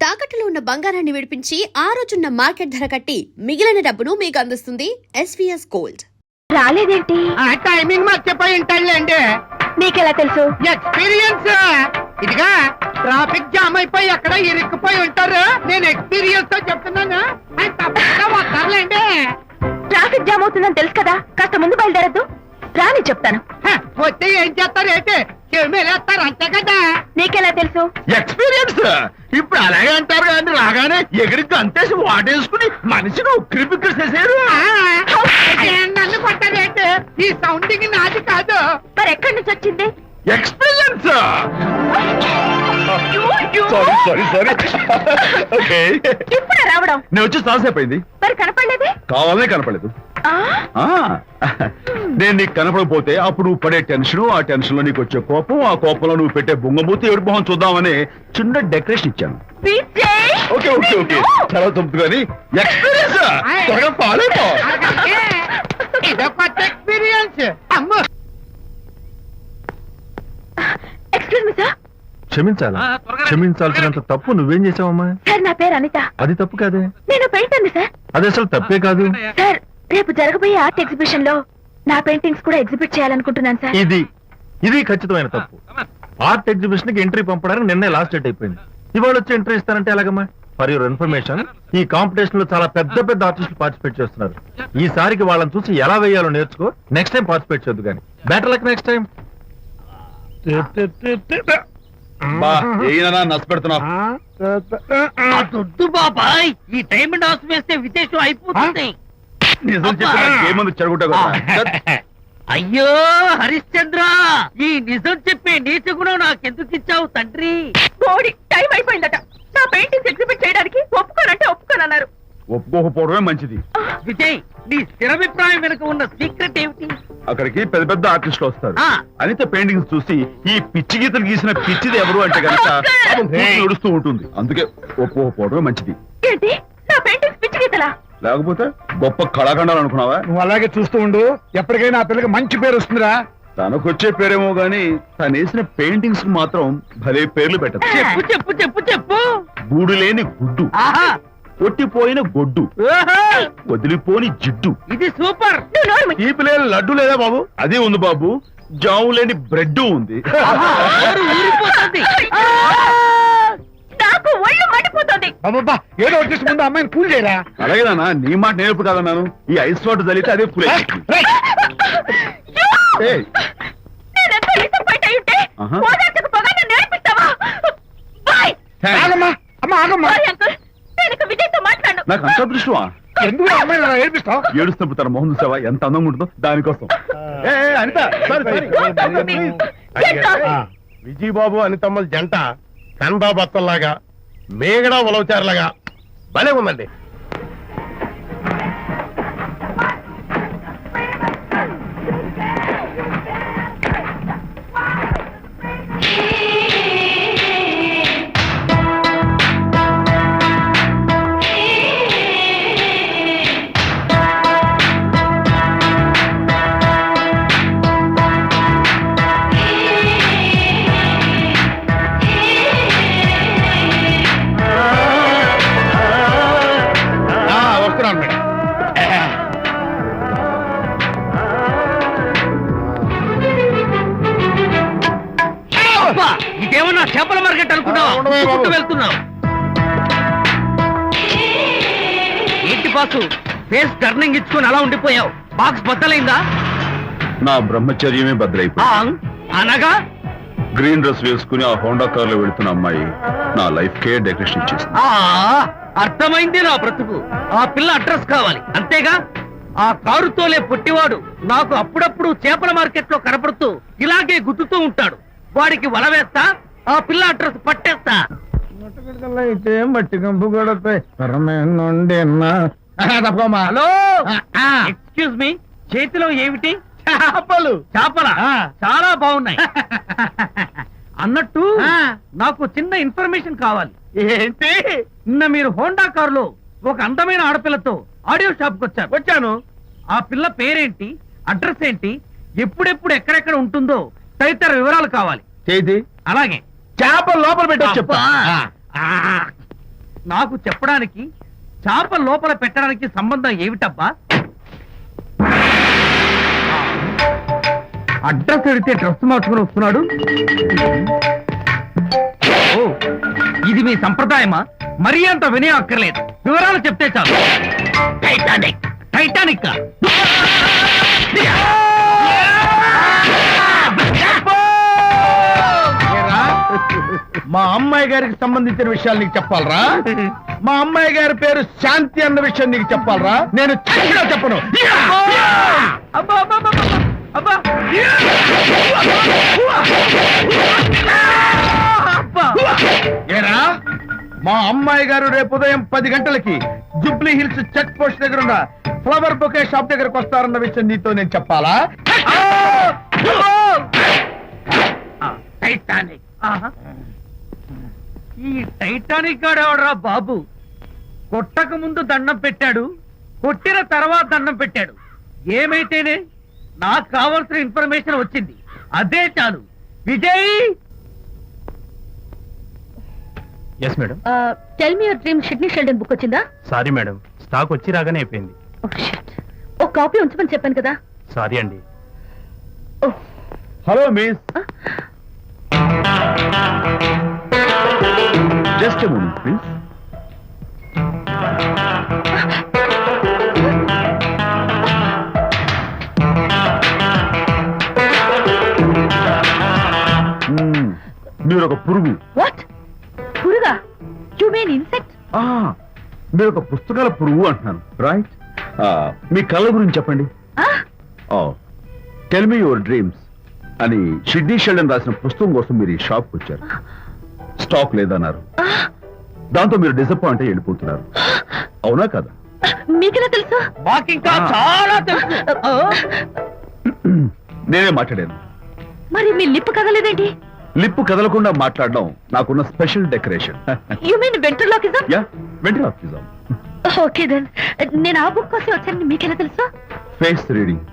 తాకట్టులో ఉన్న బంగారాన్ని విడిపించి ఆ రోజున్న మార్కెట్ ధర కట్టి మిగిలిన డబ్బును మీకు అందిస్తుంది ఎస్వీఎస్ గోల్డ్. రాలేదేంటి? టైమింగ్ మర్చిపోయి ఉంటాడులేండి. నీకెలా తెలుసు? ఎక్స్పీరియన్స్. ఇదిగా ట్రాఫిక్ జామ్ అయిపోయి ఎక్కడ ఇరుక్కుపోయి ఉంటారు. నేను ఎక్స్పీరియన్స్ తో చెప్తున్నాను. ఆయన తప్పకుండా వస్తారులేండి. ట్రాఫిక్ జామ్ అవుతుందని తెలుసు కదా, కాస్త ముందు బయలుదేరద్దు. రాని చెప్తాను. వస్తే ఏం చేస్తారు ఏంటి? చెమేలేస్తారు అంతే కదా. నీకెలా తెలుసు? ఎక్స్పీరియన్స్. ఇప్పుడు అలాగే అంటారు కానీ రాగానే ఎగిరికి అంతేసి వాటేసుకుని మనిషిని ఉక్కిరి బిక్కిరి చేశారు. నన్ను కొట్టారేంటి? ఈ సౌండింగ్ నాది కాదు. మరి ఎక్కడి నుంచి వచ్చింది? ఎక్స్పీరియన్స్. ఓకే, ఇప్పుడే రావడం? నేను వచ్చి చాలాసేపు అయింది. మరి కనపడలేదే? కావాలనే కనపడలేదు. నేను నీకు కనపడకపోతే అప్పుడు నువ్వు పడే టెన్షన్, ఆ టెన్షన్ లో నీకు వచ్చే కోపం, ఆ కోపంలో నువ్వు పెట్టే బొంగమూతి ఎవరి మొహం చూద్దామని చిన్న డెకరేషన్ ఇచ్చాను. ఓకే ఓకే ఓకే, చాలా తప్పు కానీ ఎక్స్పీరియన్స్. త్వరగా పాలేపో. ఇదో కొత్త ఎక్స్పీరియన్స్. అమ్మో, ఎక్స్క్యూజ్ మీ సార్. క్షమించాల్సినంత తప్పు నువ్వేం చేసావమ్మా? సార్, నా పేరు అనిత. అది తప్పు కాదే. నేను పెయింటర్ సార్. అది అసలు తప్పే కాదు. సార్, రేపు జరగబోయే ఆర్ట్ ఎగ్జిబిషన్ లో నా పెయింటింగ్స్ కూడా ఎగ్జిబిట్ చేయాలనుకుంటున్నాను సార్. ఇది ఖచ్చితమైన తప్పు. ఆర్ట్ ఎగ్జిబిషన్ కి ఎంట్రీ పంపడానికి నిన్నే లాస్ట్ డేట్ అయిపోయింది. ఇవాళ వచ్చి ఎంట్రీ ఇస్తానంటే ఎలాగమ్మా? ఫర్ యువర్ ఇన్ఫర్మేషన్, ఈ కాంపిటీషన్ లో చాలా పెద్ద పెద్ద ఆర్టిస్టులు పార్టిసిపేట్ చేస్తున్నారు. ఈసారికి వాళ్ళని చూసి ఎలా వేయాలో నేర్చుకో. నెక్స్ట్ టైం పార్టిసిపేట్ చేయొద్దు కానీ. Better luck next time. నష్టపెడుతున్నావు. దొడ్డు బాబాయ్, ఈ డైమండ్ హౌస్ వేస్తే విదేశం అయిపోతుంది. నిజం చెప్పి చెడగొట్టా కదా. అయ్యో హరిశ్చంద్ర, ఈ నిజం చెప్పే నీచ గుణం నాకెందుకు ఇచ్చావు తండ్రి? బోడి టైం అయిపోయిందట. నా పెయింటింగ్స్ ఎగ్జిబిట్ చేయడానికి ఒప్పుకోనంటే ఒప్పుకోనన్నారు. ఒప్పుకోకపోవడమే మంచిది. విజయ్, నీ స్థిరాభిప్రాయం వెనుక ఉన్న సీక్రెట్ ఏమిటి? అక్కడికి పెద్ద పెద్ద ఆర్టిస్టులు వస్తారు. ఆ. అనిత పెయింటింగ్స్ చూసి ఈ పిచ్చి గీతలు గీసిన పిచ్చిది ఎవరు అంటే కనుక నడుస్తూ ఉంటుంది. అందుకే ఒప్పుకోకపోవడమే మంచిది. ఏంటి, నా పెయింటింగ్స్ పిచ్చి గీతలా? లేకపోతే గొప్ప కళాఖండాలు అనుకున్నావా? నువ్వు అలాగే చూస్తూ ఉండు. ఎప్పటికైనా ఆ పిల్లకి మంచి పేరు వస్తుందిరా. తనకొచ్చే పేరేమో గాని తను వేసిన పెయింటింగ్స్ మాత్రం భలే పేర్లు పెట్టదు. చెప్పు చెప్పు చెప్పు చెప్పు. గూడు లేని గుడ్డు, ఆహా, కొట్టిపోయిన గొడ్డు, ఓహో, వదిలిపోని జిడ్డు. ఇది సూపర్. నువ్వు నోరు మూయి. ఈ పిల్లలు లడ్డు లేదా బాబు? అదే ఉంది బాబు. జాము లేని బ్రెడ్ ఉంది. ఆహా, నోరు ఊరిపోతుంది. నాకు ఒళ్ళు మండిపోతుంది. అబ్బబ్బా, ఏదో వచ్చేసి ముందు అమ్మాయిని కూల్ చేయరా. అలాగే నాన్న, నీ మాట నేర్పు కాదన్నాను. ఈ ఐస్ వాటర్ చదివితే అదే పూలే. నేనెంత డిసప్పాయింట్ అయి ఉంటే ఆహా. ఓదార్చకపోగా నన్ను నేర్పిస్తావా? బాయ్. ఆగమ్మా, అమ్మా ఆగమ్మా. సారీ అంకుల్, నేను ఇక విజయ్తో మాట్లాడను. నాకు అంత దృష్టమా? ఎందుకు ఆ అమ్మాయిని అలా ఏడిపిస్తావు? ఏడుస్తున్నప్పుడు తన మొహం చూసావా ఎంత అందంగా ఉంటుందో? దానికోసం. అనిత, sorry. విజయబాబు అనితమ్మల జంట కన్బా బత్తల్లాగా మేగడా ఉలవచారులాగా భలే ఉందండి. వస్తున్నాను మేడం. అబ్బా, ఇదేమన్నా చేపల మార్కెట్ అనుకున్నావా? ఉండవే బాబు. చుట్టూ వెళ్తున్నావు ఏంటి బాసు? ఫేస్ టర్నింగ్ ఇచ్చుకొని అలా ఉండిపోయావు. బాక్స్ బద్దలైందా? నా బ్రహ్మచర్యమే భద్రైపోయింది. అనగా గ్రీన్ డ్రెస్ వేసుకుని ఆ హోండా కార్ లో వెళుతున్న అమ్మాయి నా లైఫ్ కే డెకరేషన్ ఇచ్చేసింది. అర్థమైంది నా బ్రతుకు. ఆ పిల్ల అడ్రస్ కావాలి అంతేగా. ఆ కారుతోలే పొట్టివాడు నాకు అప్పుడప్పుడు చేపల మార్కెట్ లో కనపడుతూ ఇలాగే గుద్దుతూ ఉంటాడు. వాడికి వల వేస్తా, ఆ పిల్ల అడ్రస్ పట్టేస్తా. అయితే మట్టి కంపు కొడతాయి. తప్పమ్మా. హలో, ఎక్స్క్యూజ్ మీ, చేతిలో ఏమిటి? చేపలు. చేపల? చాలా బాగున్నాయి. అన్నట్టు నాకు చిన్న ఇన్ఫర్మేషన్ కావాలి. ఏంటి? నిన్న మీరు హోండా కారులో ఒక అందమైన ఆడపిల్లతో ఆడియో షాప్ కు వచ్చాను. ఆ పిల్ల పేరేంటి, అడ్రస్ ఏంటి, ఎప్పుడెప్పుడు ఎక్కడెక్కడ ఉంటుందో తదితర వివరాలు కావాలి. చేతి అలాగే చేపలు లోపల పెట్టొచ్చు చెప్తా. నాకు చెప్పడానికి చేప లోపల పెట్టడానికి సంబంధం ఏమిటబ్బా? అడ్రస్ అడిగితే డ్రెస్ మార్చుకుని వస్తున్నాడు. ఓ, ఇది మీ సంప్రదాయమా? మరీ అంత వినయం అక్కర్లేదు, వివరాలు చెప్తే చాలు. టైటానిక్ టైటానిక్ మా అమ్మాయి గారికి సంబంధించిన విషయాలు నీకు చెప్పాలరా? మా అమ్మాయి గారి పేరు శాంతి అన్న విషయం నీకు చెప్పాలరా? నేను చచ్చినా చెప్పను. అబ్బా అబ్బా అబ్బా అబ్బా అబ్బా! ఏరా, మా అమ్మాయి గారు రేపు ఉదయం 10 గంటలకి జూబ్లీ హిల్స్ చెక్ పోస్ట్ దగ్గర ఉన్న ఫ్లవర్ బొకే షాప్ దగ్గరకు వస్తారన్న విషయం నీతో నేను చెప్పాలా? టైటానిక్. ఆహా. ఈ టైటానిక్ గాడెవడరా బాబు? కొట్టక ముందు దండం పెట్టాడు, కొట్టిన తర్వాత దండం పెట్టాడు. ఏమైతేనే నాకు కావాల్సిన ఇన్ఫర్మేషన్ వచ్చింది, అదే చాలు. Vijay, yes madam. Tell me your dream Sidney Sheldon book వచ్చిందా? సారీ మేడం, స్టాక్ వచ్చి రాగానే అయిపోయింది. ఒక కాపీ ఉంచమని చెప్పాను కదా. సారీ అండి. Hello miss, just moment please. మీరు ఒక పురుగు. వాట్? పురుగా? You mean insect? మీరు ఒక పుస్తకాల పురుగు అంటున్నాను, రైట్? మీ కళ్ళ గురించి చెప్పండి. టెల్ మీ యువర్ డ్రీమ్స్ అని షిడ్నీ షెల్డన్ రాసిన పుస్తకం కోసం మీరు ఈ షాప్కి వచ్చారు. స్టాక్ లేదన్నారు, దాంతో మీరు డిసప్పాయింట్ అయ్యి వెళ్ళిపోతున్నారు, అవునా కదా? మీకెలా తెలుసు? మాకింకా చాలా తెలుసు. నేనే మాట్లాడాను. మరి మీ లిప్ కదలేదేంటి? లిప్పు కదలకుండా మాట్లాడడం నాకున్న special decoration. You mean ventriloquism? Yeah, ventriloquism. Okay then, నేను ఆ బుక్ కోసం వచ్చానని మీకెలా తెలుసు? ఫేస్ రీడింగ్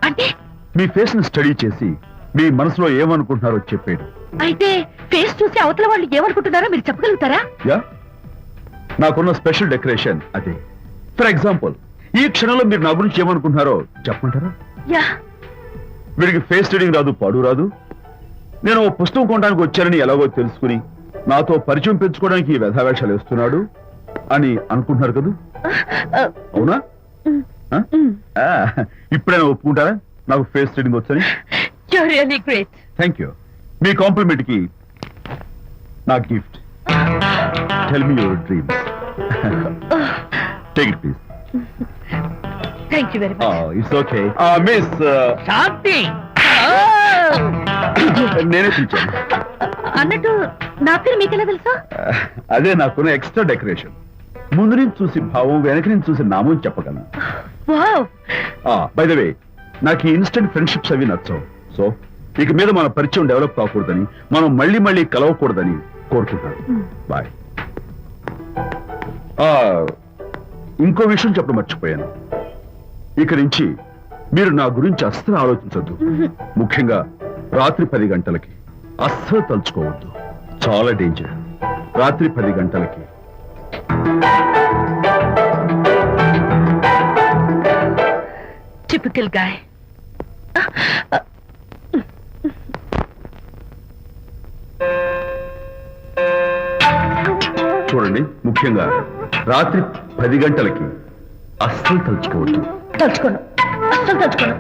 అంటే మీ ఫేస్ ని స్టడీ చేసి మీ మనసులో ఏమనుకుంటున్నారో చెప్పేది. అయితే ఫేస్ చూసి అవతల వాళ్ళు ఏమనుకుంటున్నారో మీరు చెప్పగలుగుతారా? యా, నాకున్న స్పెషల్ డెకరేషన్ అదే. ఫర్ ఎగ్జాంపుల్, ఈ క్షణంలో మీరు నా గురించి ఏమనుకుంటున్నారో చెప్పమంటారా? యా. వీడికి ఫేస్ రీడింగ్ రాదు, పాడు రాదు. నేను ఓ పుస్తకం కొనడానికి వచ్చానని ఎలాగో తెలుసుకుని నాతో పరిచయం పెంచుకోవడానికి ఈ వ్యధావేషాలు వేస్తున్నాడు అని అనుకుంటున్నారు కదా, అవునా? ఇప్పుడైనా ఒప్పుకుంటారా నాకు ఫేస్ రీడింగ్ వచ్చని? You are really great. Thank you. మీ కాంప్లిమెంట్ కి నా gift. Tell me your dreams. Take it please. Thank you very much. It's okay. Miss Shanti, నేనే పిలిచాను. అన్నట్టు నా పేరు మీకెలా తెలుసు? అదే నాకున్న ఎక్స్ట్రా డెకరేషన్. ముందు నుంచి చూసి భావం, వెనక నుంచి చూసి నామం చెప్పగలను. వావ్. బై ద వే, నాకు ఈ ఇన్స్టెంట్ ఫ్రెండ్షిప్స్ అవి నచ్చవు. సో ఇక మీద మన పరిచయం డెవలప్ కాకూడదని, మనం మళ్ళీ మళ్ళీ కలవకూడదని కోరుకుంటాను. బాయ్. ఇంకో విషయం చెప్పడం మర్చిపోయాను. ఇక నుంచి మీరు నా గురించి అస్సలు ఆలోచించొద్దు. ముఖ్యంగా రాత్రి 10 గంటలకి అస్సలు తలుచుకోవద్దు, చాలా డేంజర్. రాత్రి 10 గంటలకి. Typical guy. చూడండి, ముఖ్యంగా రాత్రి 10 గంటలకి అస్సలు తలుచుకోవద్దు. తలుచుకోను, అస్సలు తలుచుకోను.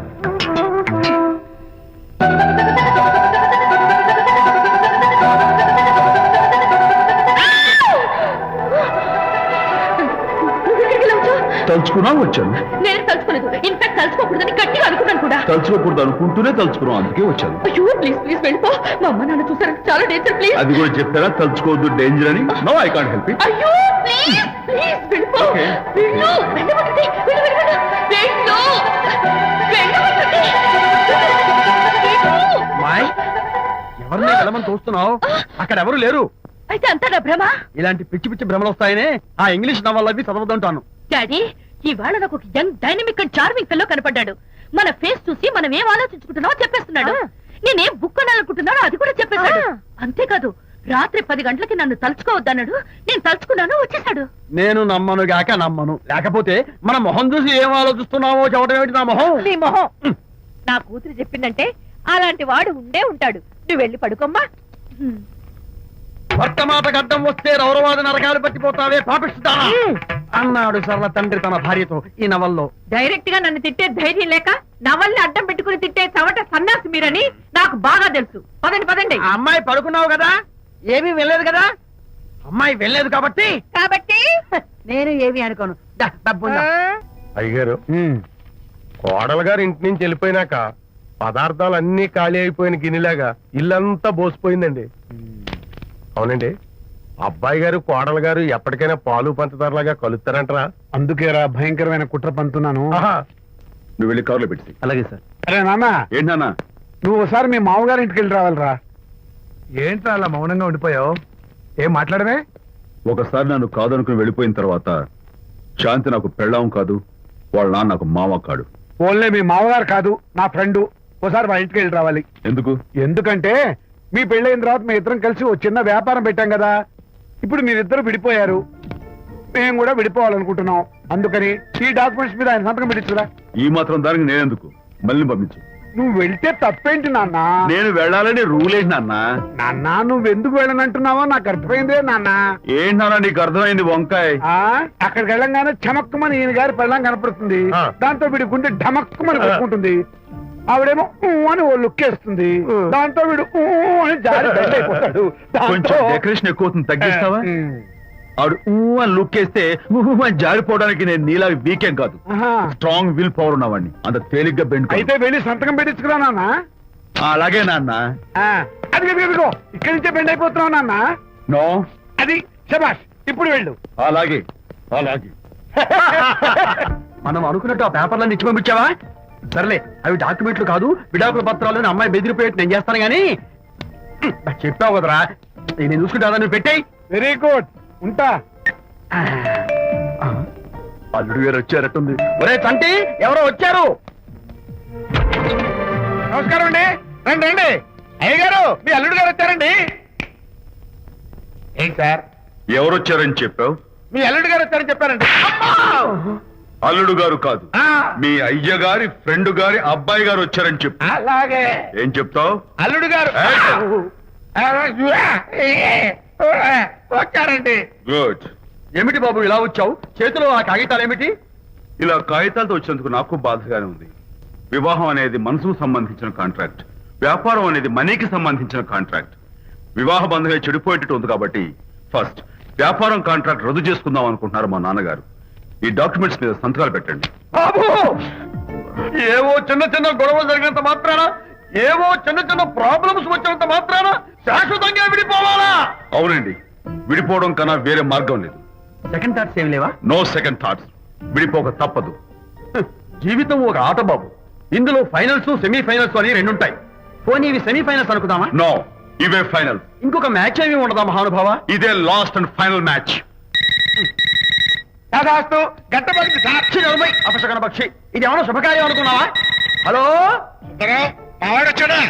తలుచుకున్నా వచ్చాను. నేను తలుచుకోలేదు. ఇన్ఫాక్ట్ తలుచుకోకూడదని గట్టిగా అనుకున్నాను కూడా. తలుచుకోకూడదు అనుకుంటూనే తలుచుకున్నాం, అందుకే వచ్చాను. అయ్యో ప్లీజ్ ప్లీజ్ వెళ్ళిపో. మా అమ్మ నాన్న చూసారంటే చాలా డేంజర్. ప్లీజ్. అది కూడా చెప్పారా తలుచుకోవద్దు డేంజర్ అని? No, I can't help it. అయ్యో ప్లీజ్ ప్లీజ్ వెళ్ళిపో. Okay. వెళ్ళు, వెళ్ళమంటుంది. వెళ్ళు వెళ్ళు వెళ్ళు. వెళ్ళు, వెళ్ళమంటుంది. వెళ్ళు. మాయ్, ఎవరిని వెళ్ళమని చూస్తున్నావు? అక్కడ ఎవరు లేరు. అయితే అంతా నా భ్రమ. ఇలాంటి పిచ్చి పిచ్చి భ్రమలు వస్తాయనే ఆ ఇంగ్లీష్ నవల్ అవి చదవదంటాను. డాడీ, ఇవాళ నాకు ఒక young dynamic and charming fellow కనపడ్డాడు. మన ఫేస్ చూసి మనం ఏం ఆలోచించుకుంటున్నావో చెప్పేస్తున్నాడు. నేనేం బుక్ అనాలనుకుంటున్నానో అది కూడా చెప్పేశాడు. అంతేకాదు, రాత్రి 10 గంటలకి నన్ను తలుచుకోవద్దన్నాడు, నేను తలుచుకున్నాను, వచ్చేసాడు. నేను నమ్మను గాక నమ్మను, లేకపోతే మన మొహం చూసి ఏం ఆలోచిస్తున్నావో చెప్పడం ఏమిటి నా మొహం? నీ మొహం. నా కూతురు చెప్పిందంటే అలాంటి వాడు ఉండే ఉంటాడు. నువ్వు వెళ్ళి పడుకోమ్మా. వర్తమాట గడ్డం వస్తే రౌరవాద నరకాలు పట్టిపోతావే పాపిస్తానా అన్నాడు సరళ తండ్రి తన భార్యతో ఈ నవల్లో. డైరెక్ట్ గా నన్ను తిట్టే ధైర్యం లేక నవల్ని అడ్డం పెట్టుకుని తిట్టే చవట సన్నాసి మీరని నాకు బాగా తెలుసు. పదండి పదండి. ఆ అమ్మాయి పడుకున్నావు కదా, ఏమీ వెళ్ళలేదు కదా. అమ్మాయి వెళ్ళలేదు కాబట్టి నేను ఏమీ అనుకోను. దా, డబ్బు ఉందా? అయ్యగారు, కోడలు గారు ఇంటి నుంచి వెళ్ళిపోయినాక పదార్థాలు అన్ని ఖాళీ అయిపోయిన గిన్నెలాగా ఇల్లంతా బోసిపోయిందండి. అవునండి, అబ్బాయి గారు కోడలు గారు ఎప్పటికైనా పాలు పంచదారలాగా కలుస్తారంటరా? అందుకేరా భయంకరమైన కుట్ర పంతున్నాను. నువ్వు వెళ్ళి కారులో పెట్టి. అలాగే సార్. అరే నాన్న, ఏంటన్నా? నువ్వు ఒకసారి మీ మామగారి ఇంటికి వెళ్ళి రావాలిరా. ఏంట్రా అలా మౌనంగా ఉండిపోయావు? ఏం మాట్లాడమే? ఒకసారి నన్ను కాదనుకుని వెళ్ళిపోయిన తర్వాత శాంతి నాకు పెళ్ళాం కాదు, వాళ్ళ నాన్న నాకు మామ కాడు. ఓన్లే మీ మామగారు కాదు, నా ఫ్రెండ్. ఒకసారి మా ఇంటికి వెళ్ళి రావాలి. ఎందుకు? ఎందుకంటే మీ పెళ్ళైన తర్వాత మీ ఇద్దరం కలిసి ఓ చిన్న వ్యాపారం పెట్టాం కదా. ఇప్పుడు మీరిద్దరు విడిపోయారు, మేము కూడా విడిపోవాలనుకుంటున్నాం. అందుకని ఈ డాక్యుమెంట్స్ మీద ఆయన సంతకం పెట్టించురా. ఈ మాత్రం దానికి నేనెందుకు? మళ్ళీ పంపించు. నువ్వు వెళ్తే తప్పేంటి నాన్న? నేను వెళ్ళాలని రూల్ ఏంటి నాన్న? నాన్న, నువ్వు ఎందుకు వెళ్ళనంటున్నావో నాకు అర్థమైందే నాన్న. ఏంటి నాన్న నీకు అర్థమైంది వంకాయ? అక్కడికి వెళ్ళంగానే చమక్కుమని ఈయన గారి పెళ్ళం కనపడుతుంది. దాంతో వీడి గుండె ఢమక్కుమని కొట్టుకుంటుంది. ఆవిడేమో ఊ అని ఓ లుక్ వేస్తుంది. దాంతో వీడు ఊ అని జారి బెడ్ అయిపోతాడు. కొంచెం డెకరేషన్ ఎక్కువ అవుతుంది, తగ్గిస్తావా? ఆవిడ ఊ అని లుక్ వేస్తే ఊ అని జారిపోవడానికి నేను నీలా వీకేం కాదు, స్ట్రాంగ్ విల్ పవర్ ఉన్నవాడిని. అంత తేలిగ్గా బెండ్ అయితే వెళ్ళి సంతకం పెట్టించుకురా నాన్న. అలాగే నాన్న. అది ఇదిగో ఇక్కడి నుంచే బెండ్ అయిపోతున్నావు నాన్న. నో, అది శబాష్, ఇప్పుడు వెళ్ళు. అలాగే అలాగే. మనం అనుకున్నట్టు ఆ పేపర్లను ఇచ్చి పంపించావా? సర్లే, అవి డాక్యుమెంట్లు కాదు, విడాకుల పత్రాలు. అమ్మాయి బెదిరిపోయేట్టు నేను చేస్తాను గానీ చెప్పావు కదరా, నేను చూసుకుంటా. నువ్వు పెట్టాయి. వెరీ గుడ్, ఉంటా. అల్లుడు గారు వచ్చారట్టుంది. ఒరే తంటి, ఎవరో వచ్చారు. నమస్కారం అండి. రండి రండి. అయ్య గారు, మీ అల్లుడు గారు వచ్చారండి. ఏంటి సార్? ఎవరు వచ్చారని చెప్పావు? మీ అల్లుడు గారు వచ్చారని చెప్పారండి. అల్లుడు గారు కాదు, మీ అయ్య గారి ఫ్రెండ్ గారి అబ్బాయి గారు వచ్చారని చెప్పు. అలాగే. ఏం చెప్తావు? అల్లుడు గారు వచ్చారండి. గుడ్. ఏమిటి బాబు ఇలా వచ్చావు? చేతిలో ఆ కాగితాలు ఏమిటి? ఇలా కాగితాలతో వచ్చినందుకు నాకు బాధగానే ఉంది. వివాహం అనేది మనసుకు సంబంధించిన కాంట్రాక్ట్, వ్యాపారం అనేది మనీకి సంబంధించిన కాంట్రాక్ట్. వివాహ బంధంగా చెడిపోయేటట్టు ఉంది కాబట్టి ఫస్ట్ వ్యాపారం కాంట్రాక్ట్ రద్దు చేసుకుందాం అనుకుంటున్నారు మా నాన్నగారు. ఈ డాక్యుమెంట్స్ మీద సంతకాలు పెట్టండి. బాబు, ఏవో చిన్న చిన్న గొడవలు జరిగినంత మాత్రాన, ఏవో చిన్న చిన్న ప్రాబ్లమ్స్ వచ్చినంత మాత్రాన శాశ్వతంగా విడిపోవాలా? అవునండి, విడిపోవడం కన్నా వేరే మార్గం లేదు. సెకండ్ థాట్స్ ఏమి లేవా? No second thoughts. విడిపోక తప్పదు. జీవితం ఒక ఆట బాబు. ఇందులో ఫైనల్స్, సెమీఫైనల్స్ అని రెండుంటాయి. పోనీ ఇవి సెమీఫైనల్స్ అనుకుందామా? నో, ఇవే ఫైనల్. ఇంకొక మ్యాచ్ ఏమి ఉండదా మహానుభావ? ఇదే లాస్ట్ అండ్ ఫైనల్ మ్యాచ్. కాదాస్తు గట్టబడి సాక్షి నిలబై అపశకన పక్షి. ఇది ఏమన్నా శుభకార్యం అనుకున్నావా? హలో,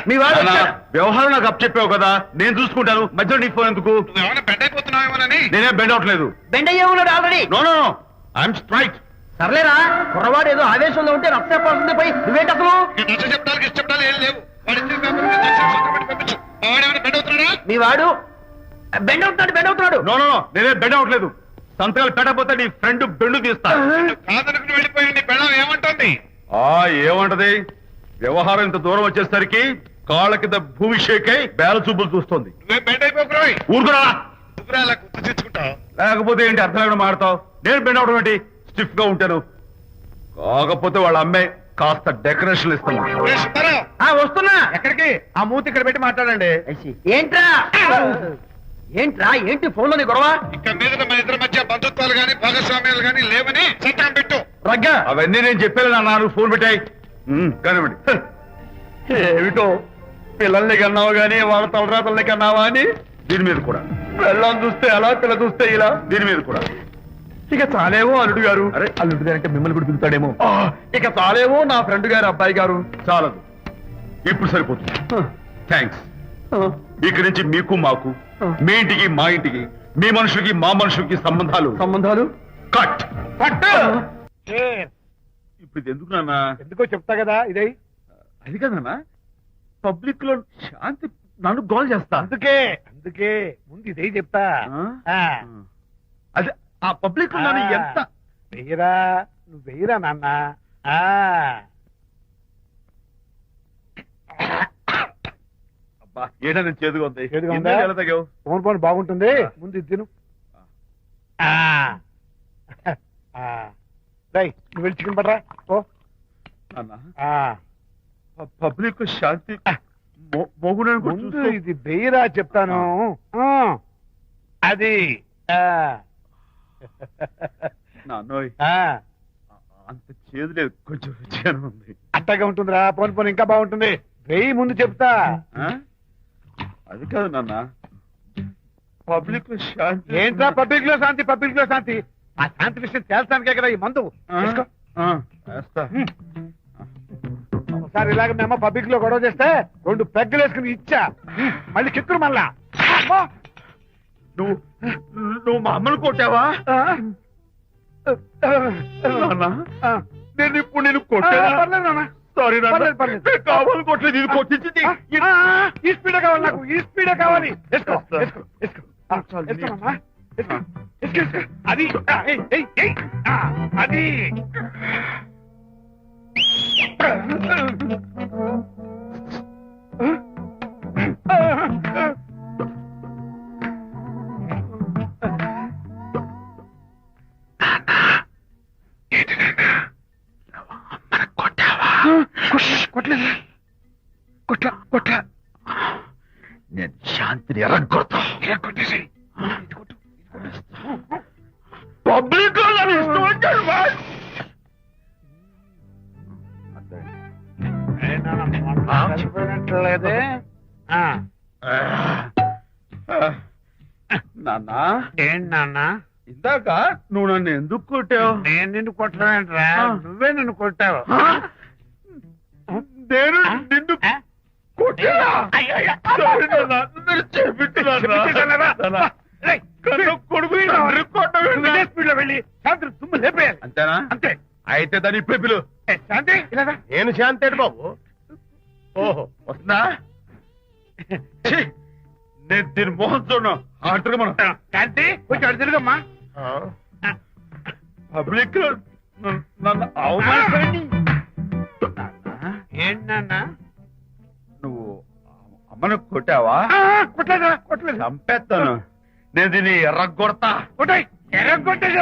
మీ వాడు అన్నా, వచ్చాడు. వ్యవహారం నాకు అప్ చెప్పావు కదా, నేను చూసుకుంటాను. మధ్యలో నీ ఫోన్ ఎందుకు? నేనే బెండ్ అవట్లేదు. బెండ్ అయ్యే ఉన్నాడు already. No no no, I'm straight. సర్లేరా, కుర్రవాడు ఏదో ఆవేశంలో ఉంటే రక్త చెప్పాల్సింది పోయి నువ్వేంటి అసలు? మీ వాడు బెండ్ అవుతున్నాడు, బెండ్ అవుతున్నాడు. నో నో నో, నేనే బెండ్ అవట్లేదు. సంతకాలు పెట్టకపోతే నీ ఫ్రెండ్ బెండు తీస్తా. ఏమంటది? వ్యవహారం ఇంత దూరం వచ్చేసరికి కాళ్ళ కింద భూమి షేక్ అయి బేల చూపులు చూస్తుంది. ఊరుకురా, లేకపోతే ఏంటి అర్థం లేకుండా మాడతావు? నేను బెండ్ అవడం ఏంటి? స్టిఫ్ గా ఉంటాను. కాకపోతే వాళ్ళ అమ్మాయి కాస్త డెకరేషన్ ఇస్తాను. వస్తున్నా. ఎక్కడికి? ఆ మూతి ఇక్కడ పెట్టి మాట్లాడండి. ఏంట్రా ఏంట్రా ఏంటి ఫోన్ లోని గొడవ? ఇక మీద మన ఇద్దరి మధ్య బంధుత్వాలు గాని భాగస్వామ్యాలు గాని లేవని సంతకం పెట్టు. రగ్గా అవన్నీ నేను చెప్పాను నాన్న, ఫోన్ పెట్టాయి కానివ్వండి. ఏమిటో పిల్లల్ని కన్నావు గానీ వాళ్ళ తలరాతల్ని కన్నావా అని. దీని మీద కూడా పిల్లల్ని చూస్తే అలా, పిల్ల చూస్తే ఇలా. దీని మీద కూడా ఇక చాలేమో అల్లుడు గారు. అరే, అల్లుడు గారు అంటే మిమ్మల్ని కూడా పిలుతాడేమో. ఇక చాలేమో నా ఫ్రెండ్ గారు అబ్బాయి గారు. చాలదు, ఇప్పుడు సరిపోతుంది. థ్యాంక్స్. ఇక్కడి నుంచి మీకు మాకు మీ ఇంటికి మా ఇంటికి, మీ మనుషులకి మా మనుషులకి సంబంధాలు కట్. ఇప్పుడు ఇది ఎందుకు నాన్న? ఎందుకో చెప్తా కదా ఇదే. అది కదన్నా, పబ్లిక్ లో శాంతి నన్ను గోల్ చేస్తా. అందుకే ముందు ఇదే చెప్తా. అదే ఆ పబ్లిక్ లో నన్ను ఎంత వెయ్యరా, నువ్వు వెయ్యరా నాన్న. అబ్బా ఏడా నేను చేదుగా ఉంది. చేదుగా ఉందా? ఎన్నేళ్ళు ఎలా తాగావు? ఫోన్ ఫోన్ బాగుంటుంది, ముందు ఇది తిను. నువ్వు వెళ్ళి చికెన్ పట్టరా. ఓ నాన్న, పబ్లిక్ శాంతి మోగునని కూడా ముందు చూస్తూ- ఇది వెయ్యరా చెప్తాను. అది నాన్నోయ్, అంత చేదు లేదు, కొంచెం రుచిగానే ఉంది. అట్టగా ఉంటుందిరా. పోను పోను ఇంకా బాగుంటుంది. వెయ్యి ముందు చెప్తా. ఆ? అది కాదు నాన్న, పబ్లిక్ లో శాంతి ఏంట్రా పబ్లిక్ లో శాంతి, పబ్లిక్ లో శాంతి? ఆ శాంతి విషయం తేల్చడానికే కదా ఈ మందు. తీసుకో. వేస్తా. ఒకసారి ఇలాగ మేము పబ్లిక్ లో గొడవ చేస్తే 2 పెగ్గలు వేసుకుని ఇచ్చా. మళ్ళీ కిక్కురు మళ్ళా. అమ్మో! నువ్వు మా అమ్మను కొట్టావా? నాన్న, నేను ఇప్పుడు నేను కొట్టానా? పర్లేదు నాన్న. సారీ నాన్న, పర్లేదు, పర్లేదు. నేను కావాలి కొట్టలేదు, ఇది కొట్టించింది. ఈ స్పీడే కావాలి నాకు, ఈ స్పీడే కావాలి. వేసుకో, వేసుకో, వేసుకో. వేసుకో నాన్న. వేసుకో, వేసుకో, వేసుకో. అది ఏయ్, ఏయ్, ఏయ్. అది కొట్టలేదు. కొట్ల నేను శాంతిని ఎరగొడతా. కొట్టేసి పబ్లిక్ లో నన్ను ఇష్టం వచ్చాడు బాయ్. చనిపోయినట్లేదే. నాన్న, ఏంటి నాన్న? ఇందాక నువ్వు నన్ను ఎందుకు కొట్టావు? నేను నిన్ను కొట్టలేంట్రా, నువ్వే నిన్ను కొట్టావు. నేను నిన్ను కొట్టానా? సారీ నాన్న, నేను చేపించున్నాను. కొడుకు స్పీడ్ లో వెళ్ళి శాంతి తుమ్ము లేపేయాలి. అంతేనా? అంతే. అయితే దాని ఇప్పుడే పిలు. శాంతి ఇలా రా. నేను శాంతేడు బాబు. ఓహో వస్తున్నా. ఛీ, నేను దీని మోహన్ చూడను. ఆటగా మనం శాంతి కొంచెం అటు తిరుగమ్మా. పబ్లిక్ లో నన్ను అవమానించండి. ఏంటి నాన్న? నువ్వు అమ్మను కొట్టావా? కొట్టలేదా? కొట్టలేదు. చంపేస్తాను. నేను దీన్ని ఎర్రగొడతా. కొట్టాయి. ఎర్ర కొట్టేసి